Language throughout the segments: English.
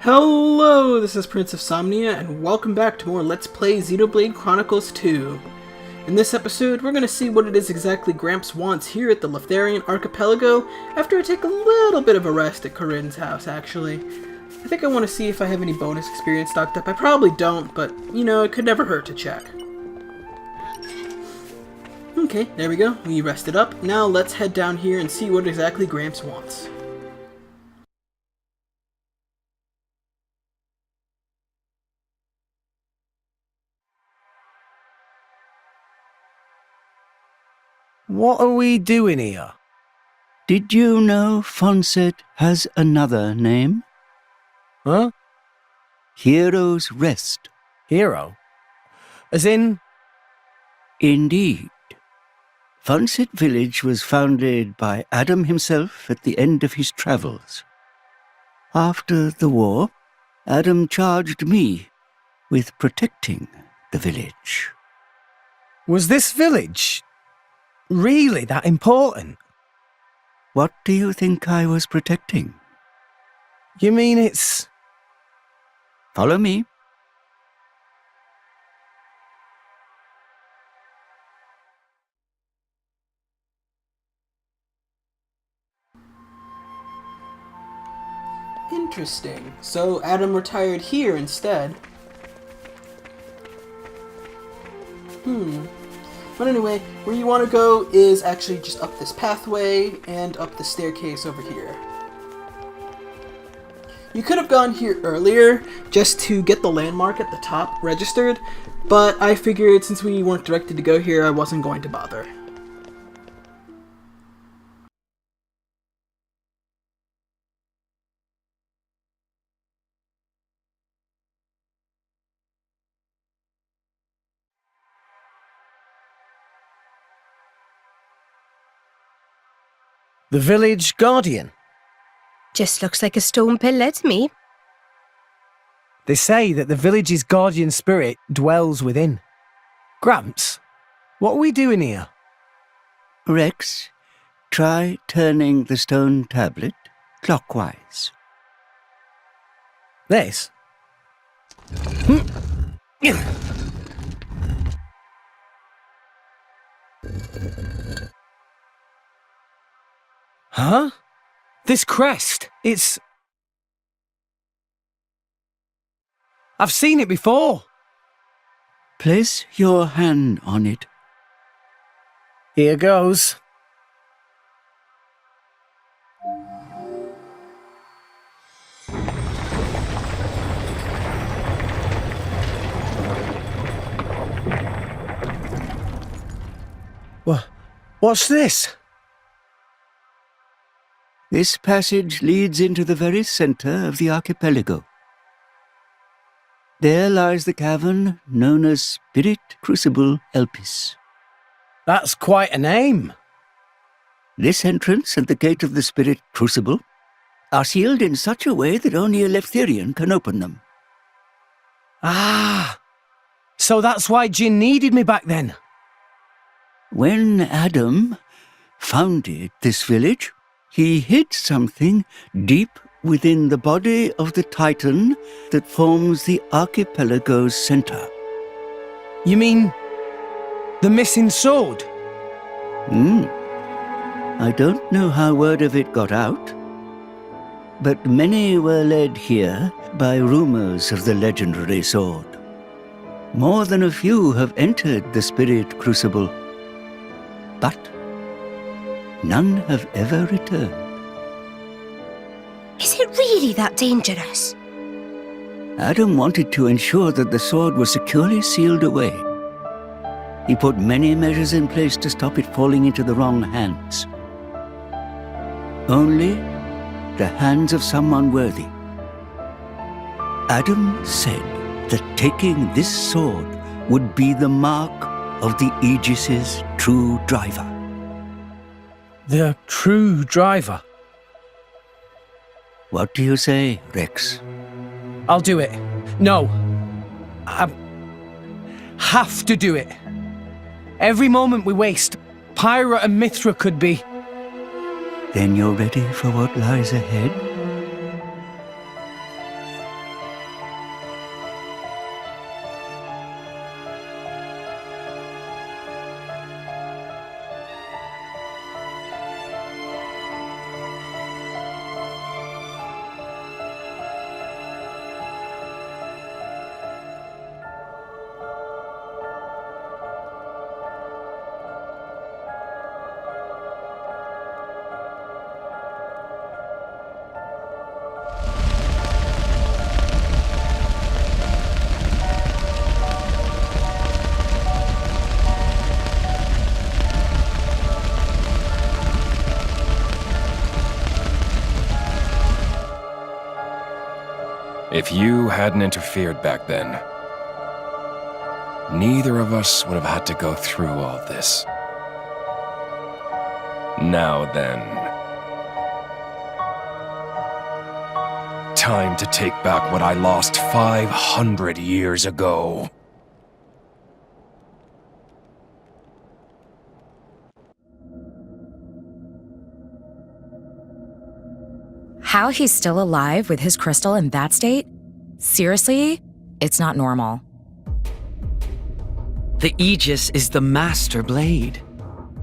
Hello, this is Prince of Somnia, and welcome back to more Let's Play Xenoblade Chronicles 2. In this episode, we're going to see what it is exactly Gramps wants here at the Leftharian Archipelago after I take a little bit of a rest at Corinne's house, actually. I think I want to see if I have any bonus experience stocked up. I probably don't, but, you know, it could never hurt to check. Okay, there we go. We rested up. Now let's head down here and see what exactly Gramps wants. What are we doing here? Did you know Fonset has another name? Huh? Hero's Rest. Hero? As in? Indeed. Fonset Village was founded by Adam himself at the end of his travels. After the war, Adam charged me with protecting the village. Was this village really that important? What do you think I was protecting? You mean it's... Follow me. Interesting. So Adam retired here instead. But anyway, where you want to go is actually just up this pathway and up the staircase over here. You could have gone here earlier just to get the landmark at the top registered, but I figured since we weren't directed to go here, I wasn't going to bother. The village guardian? Just looks like a stone pillar to me. They say that the village's guardian spirit dwells within. Gramps, what are we doing here? Rex, try turning the stone tablet clockwise. This? Huh? This crest, it's... I've seen it before. Place your hand on it. Here goes. What's this? This passage leads into the very center of the archipelago. There lies the cavern known as Spirit Crucible Elpys. That's quite a name. This entrance and the gate of the Spirit Crucible are sealed in such a way that only a Leftharian can open them. Ah, so that's why Jin needed me back then. When Adam founded this village, he hid something deep within the body of the Titan that forms the archipelago's center. You mean the missing sword? I don't know how word of it got out, but many were led here by rumors of the legendary sword. More than a few have entered the Spirit Crucible, but none have ever returned. Is it really that dangerous? Adam wanted to ensure that the sword was securely sealed away. He put many measures in place to stop it falling into the wrong hands. Only the hands of someone worthy. Adam said that taking this sword would be the mark of the Aegis's true driver. The true driver. What do you say, Rex? I'll do it. No. I have to do it. Every moment we waste, Pyra and Mithra could be... Then you're ready for what lies ahead? If you hadn't interfered back then, neither of us would have had to go through all this. Now then, time to take back what I lost 500 years ago. How he's still alive with his crystal in that state? Seriously? It's not normal. The Aegis is the master blade.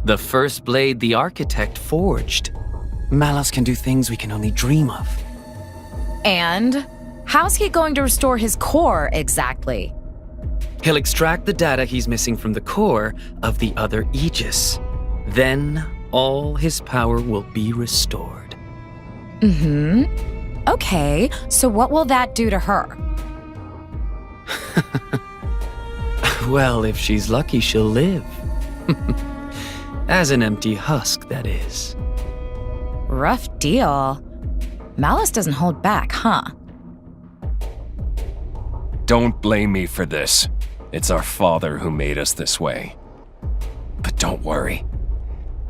The first blade the architect forged. Malos can do things we can only dream of. And how's he going to restore his core exactly? He'll extract the data he's missing from the core of the other Aegis. Then all his power will be restored. Okay, so what will that do to her? Well, if she's lucky, she'll live. As an empty husk, that is. Rough deal. Malice doesn't hold back, huh? Don't blame me for this. It's our father who made us this way. But don't worry.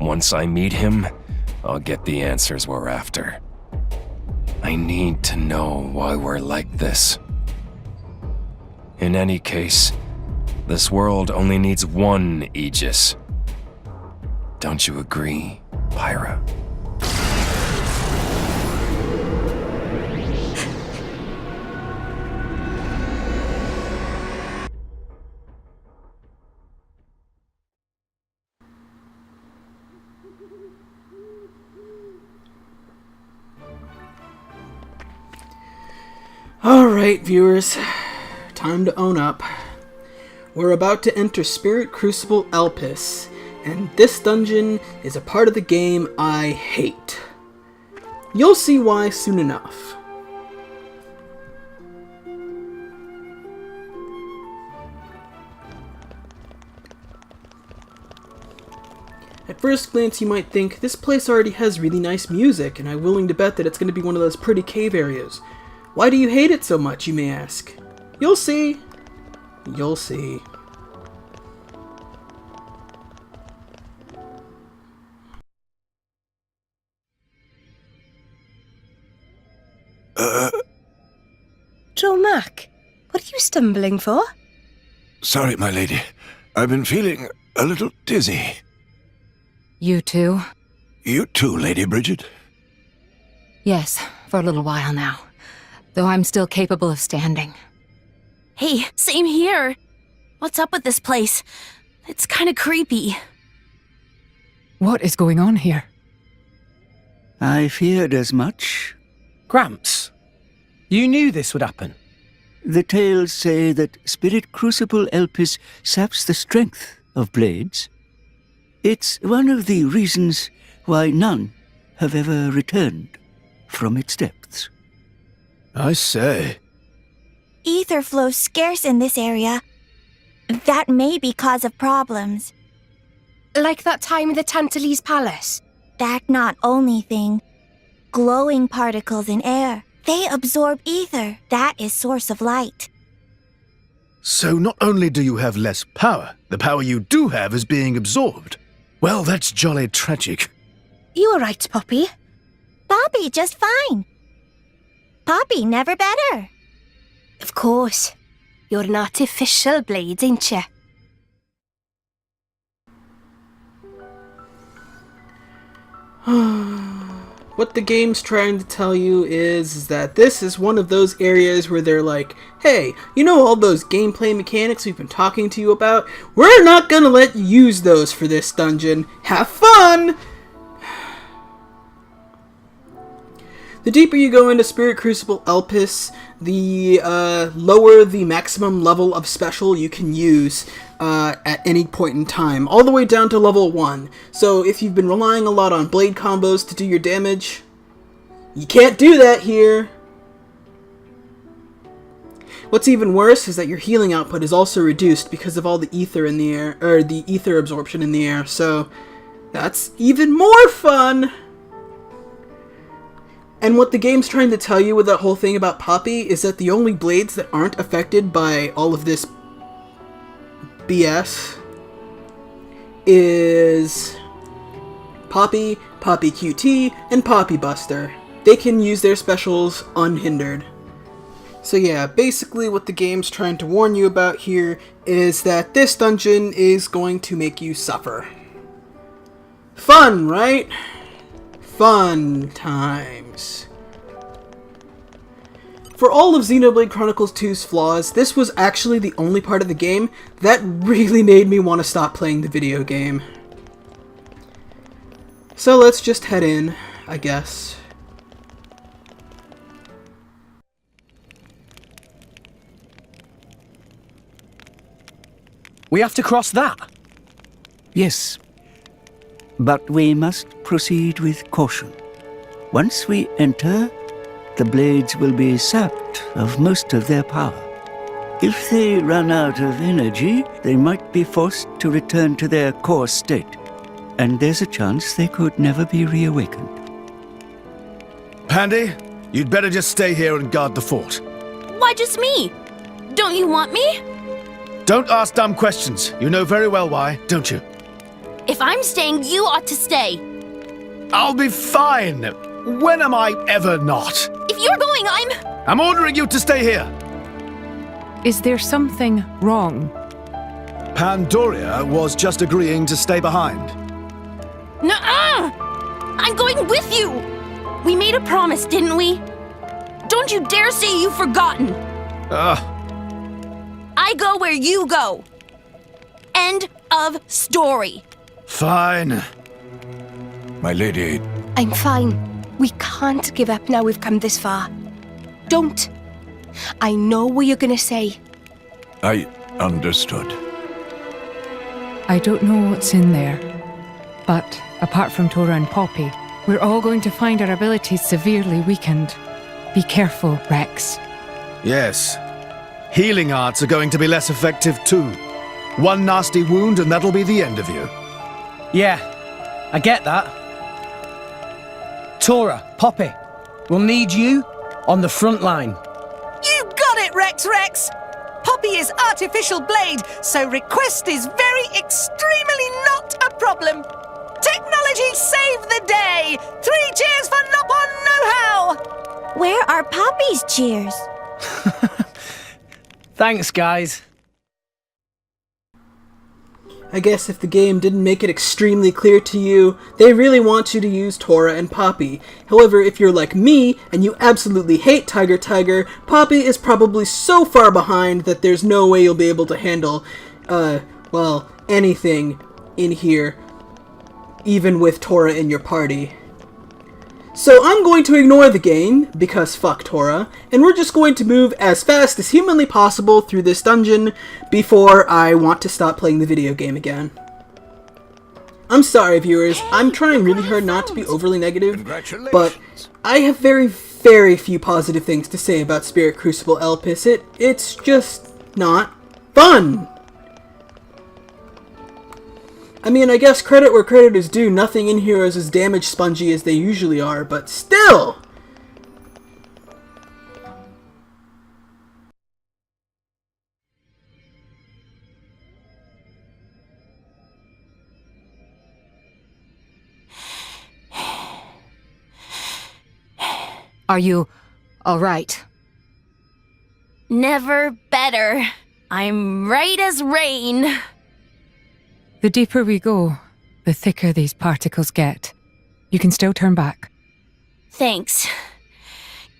Once I meet him, I'll get the answers we're after. I need to know why we're like this. In any case, this world only needs one Aegis. Don't you agree, Pyra? Alright, viewers. Time to own up. We're about to enter Spirit Crucible Elpys, and this dungeon is a part of the game I hate. You'll see why soon enough. At first glance you might think, this place already has really nice music, and I'm willing to bet that it's going to be one of those pretty cave areas. Why do you hate it so much, you may ask? You'll see. You'll see. Joe Mac, what are you stumbling for? Sorry, my lady. I've been feeling a little dizzy. You too? You too, Lady Bridget? Yes, for a little while now. Though I'm still capable of standing. Hey, same here. What's up with this place? It's kind of creepy. What is going on here? I feared as much. Gramps, you knew this would happen. The tales say that Spirit Crucible Elpys saps the strength of blades. It's one of the reasons why none have ever returned from its depths. I say. Ether flows scarce in this area. That may be cause of problems. Like that time in the Tantalese Palace? That not only thing. Glowing particles in air. They absorb ether. That is source of light. So not only do you have less power, the power you do have is being absorbed. Well, that's jolly tragic. You alright, Poppy? Poppy just fine. Poppy never better. Of course. You're an artificial blade, ain't you? What the game's trying to tell you is that this is one of those areas where they're like, hey, you know all those gameplay mechanics we've been talking to you about? We're not gonna let you use those for this dungeon. Have fun! The deeper you go into Spirit Crucible Elpys, the lower the maximum level of special you can use at any point in time, all the way down to level 1. So if you've been relying a lot on blade combos to do your damage, you can't do that here. What's even worse is that your healing output is also reduced because of all the ether in the air, or the ether absorption in the air, so that's even more fun! And what the game's trying to tell you with that whole thing about Poppy is that the only blades that aren't affected by all of this BS is Poppy, Poppy QT, and Poppy Buster. They can use their specials unhindered. So yeah, basically what the game's trying to warn you about here is that this dungeon is going to make you suffer. Fun, right? Fun times. For all of Xenoblade Chronicles 2's flaws, this was actually the only part of the game that really made me want to stop playing the video game. So let's just head in, I guess. We have to cross that? Yes, but we must proceed with caution. Once we enter, the blades will be sapped of most of their power. If they run out of energy, they might be forced to return to their core state, and there's a chance they could never be reawakened. Pandy, you'd better just stay here and guard the fort. Why just me? Don't you want me? Don't ask dumb questions. You know very well why, don't you? If I'm staying, you ought to stay. I'll be fine. When am I ever not? If you're going, I'm ordering you to stay here. Is there something wrong? Pandoria was just agreeing to stay behind. Nuh-uh! I'm going with you! We made a promise, didn't we? Don't you dare say you've forgotten! I go where you go. End of story. Fine. My lady. I'm fine. We can't give up now we've come this far. Don't. I know what you're gonna say. I understood. I don't know what's in there, but apart from Tora and Poppy, we're all going to find our abilities severely weakened. Be careful, Rex. Yes. Healing arts are going to be less effective too. One nasty wound and that'll be the end of you. Yeah, I get that. Tora, Poppy, we'll need you on the front line. You got it, Rex! Poppy is artificial blade, so request is very extremely not a problem. Technology save the day! 3 cheers for Nopon Know-How! Where are Poppy's cheers? Thanks, guys. I guess if the game didn't make it extremely clear to you, they really want you to use Tora and Poppy. However, if you're like me, and you absolutely hate Tiger, Poppy is probably so far behind that there's no way you'll be able to handle, well, anything in here, even with Tora in your party. So I'm going to ignore the game, because fuck Tora, and we're just going to move as fast as humanly possible through this dungeon before I want to stop playing the video game again. I'm sorry, viewers, I'm trying really hard not to be overly negative, but I have very, very few positive things to say about Spirit Crucible Elpys. It's just not fun! I mean, I guess credit where credit is due, nothing in here is as damage spongy as they usually are, but still! Are you all right? Never better. I'm right as rain. The deeper we go, the thicker these particles get. You can still turn back. Thanks.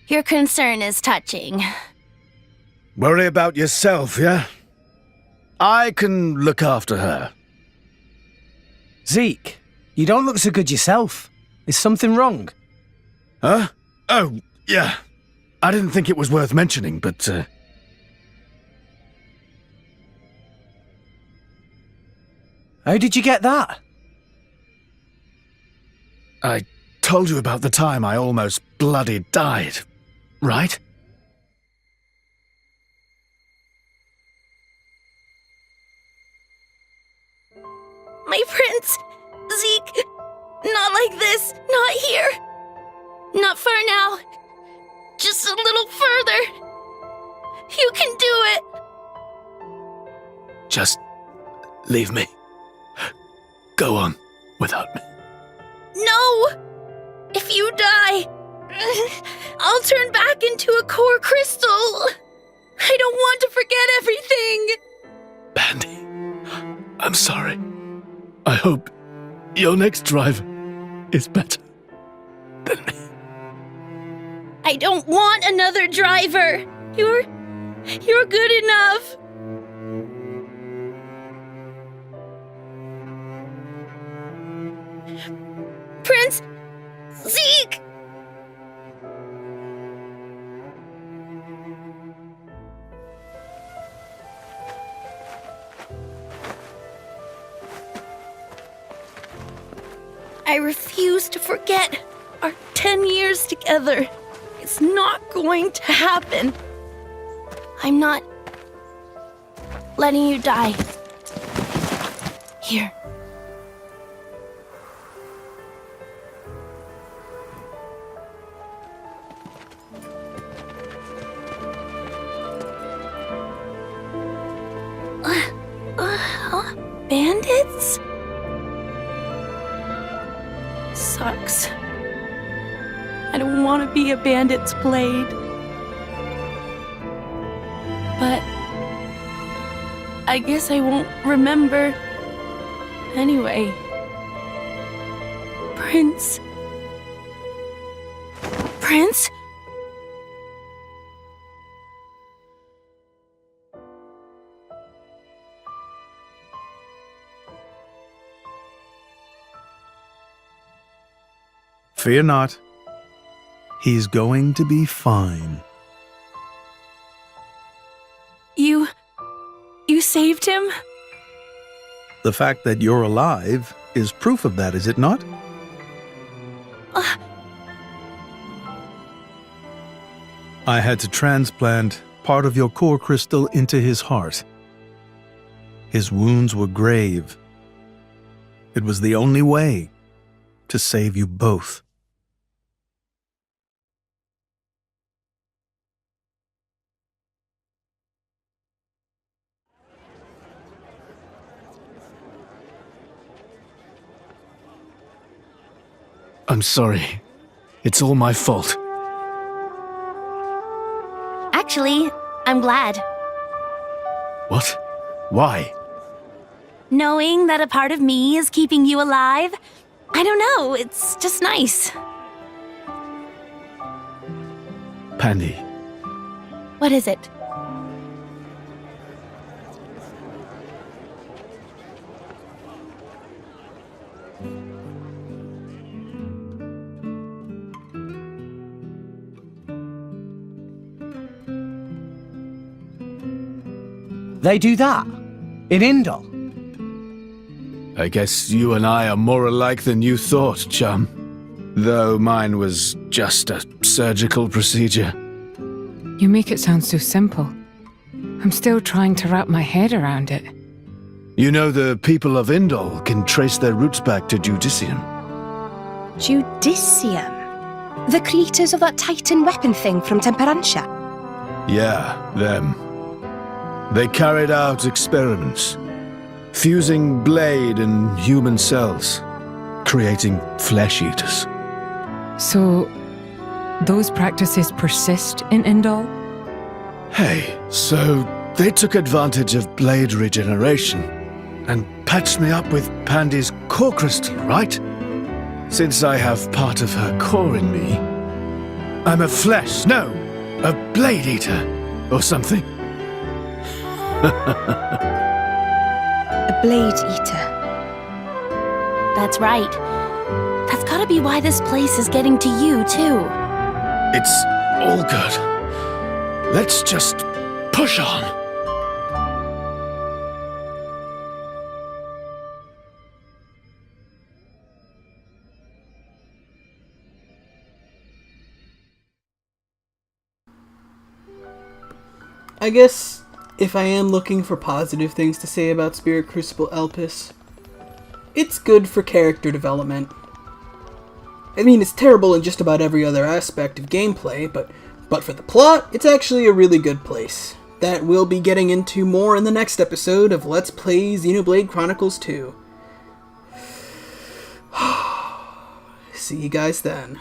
Your concern is touching. Worry about yourself, yeah? I can look after her. Zeke, you don't look so good yourself. Is something wrong? Huh? Oh, yeah. I didn't think it was worth mentioning, but, How did you get that? I told you about the time I almost bloody died, right? My prince! Zeke! Not like this! Not here! Not for now! Just leave me. Go on without me. No! If you die, I'll turn back into a core crystal. I don't want to forget everything. Pandy, I'm sorry. I hope your next driver is better than me. I don't want another driver. You're good enough. Prince Zeke! I refuse to forget our 10 years together. It's not going to happen. I'm not letting you die. Here. Bandits? Sucks. I don't want to be a bandit's blade. But I guess I won't remember anyway. Prince? Prince? Fear not. He's going to be fine. You saved him? The fact that you're alive is proof of that, is it not? I had to transplant part of your core crystal into his heart. His wounds were grave. It was the only way to save you both. I'm sorry. It's all my fault. Actually, I'm glad. What? Why? Knowing that a part of me is keeping you alive, I don't know, it's just nice. Pandy. What is it? They do that? In Indol? I guess you and I are more alike than you thought, chum. Though mine was just a surgical procedure. You make it sound so simple. I'm still trying to wrap my head around it. You know, the people of Indol can trace their roots back to Judicium. Judicium? The creators of that Titan weapon thing from Temperantia? Yeah, them. They carried out experiments, fusing blade and human cells, creating flesh eaters. So, those practices persist in Indol? Hey, so they took advantage of blade regeneration and patched me up with Pandy's core crystal, right? Since I have part of her core in me, I'm a blade eater or something. A blade eater. That's right. That's gotta be why this place is getting to you, too. It's all good. Let's just push on. I guess if I am looking for positive things to say about Spirit Crucible Elpys, it's good for character development. I mean, it's terrible in just about every other aspect of gameplay, but for the plot, it's actually a really good place. that we'll be getting into more in the next episode of Let's Play Xenoblade Chronicles 2. See you guys then.